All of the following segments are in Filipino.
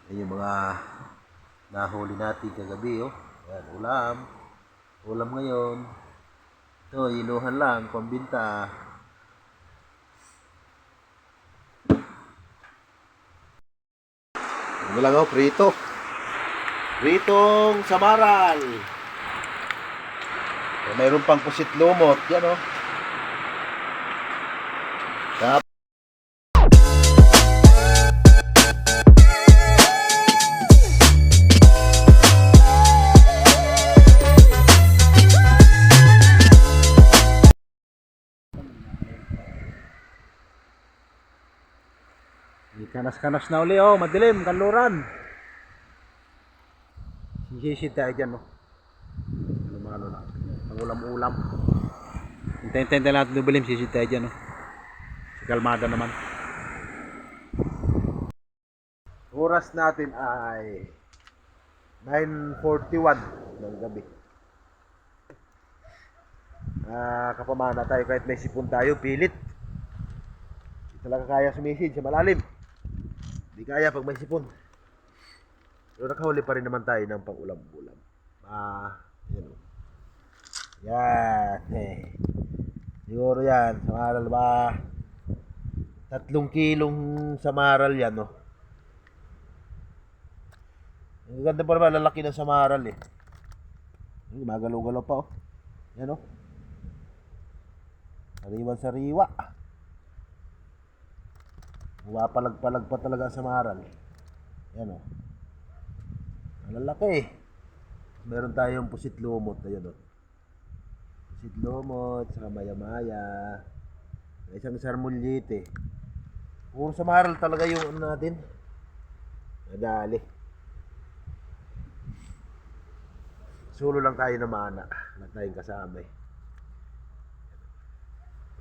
Yan yung mga nahuli natin kagabi, oh. Yan, ulam. Ulam ngayon. Ito, inuhan lang, pambinta. Ano lang, oh, prito. Pritong samaral. Mayroon pang pusit lumot. Yan, oh. Kanas-kanas na uli, oh, madilim, kanluran. Sisisid tayo dyan, oh. Ano na, ang ulam-ulam. Hintayin natin dubilim, sisid tayo dyan, oh. Si Kalmada naman. Oras natin ay 9:41 ng gabi. Kapamana tayo kahit may sipon tayo, pilit. Hindi talaga kaya sumisid sa malalim. Hindi kaya pag may sipon. Pero nakahuli pa rin naman tayo ng pang-ulam-ulam. Yan. Yan. Siguro yan. Samaral ba? 3 kilong samaral yan, no? Ang ganda pa naman, lalaki ng samaral, eh. Magalaw-galaw pa, oh. Yan, oh. Sariwan-sariwa. Mapalag-palag pa talaga sa maral. Yan, oh. Ang lalaki. Meron tayong pusit lumot. Ayan, oh. Pusit lumot, saka maya-maya. May isang sarmulyete. Puro sa maral talaga yung ano natin. Nadali. Sulo lang tayo na mana. Wala tayong kasama, eh.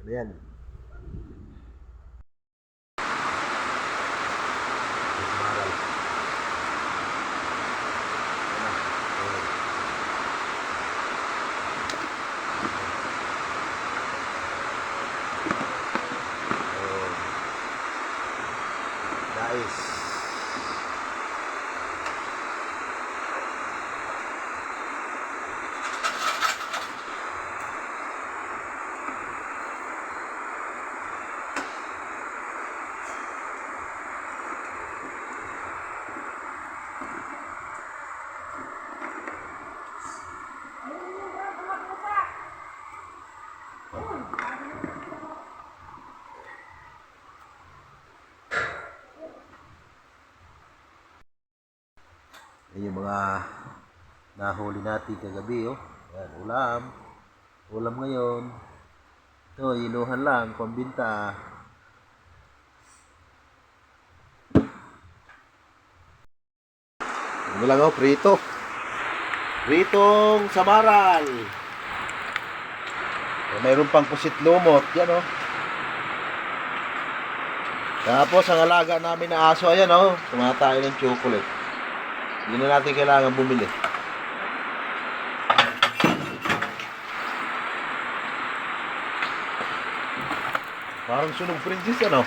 Ano yan? Guys, yan yung mga nahuli natin kagabi, oh. Yan, ulam. Ulam ngayon. Ito, inuhan lang, pambinta. Ano lang, oh, prito. Pritong samaral. Mayroon pang pusit lumot. Yan, oh. Tapos, ang alaga namin na aso, ayan, oh. Tumatayo ng chocolate. Hindi na natin kailangan bumili. Parang sunog princess, ano?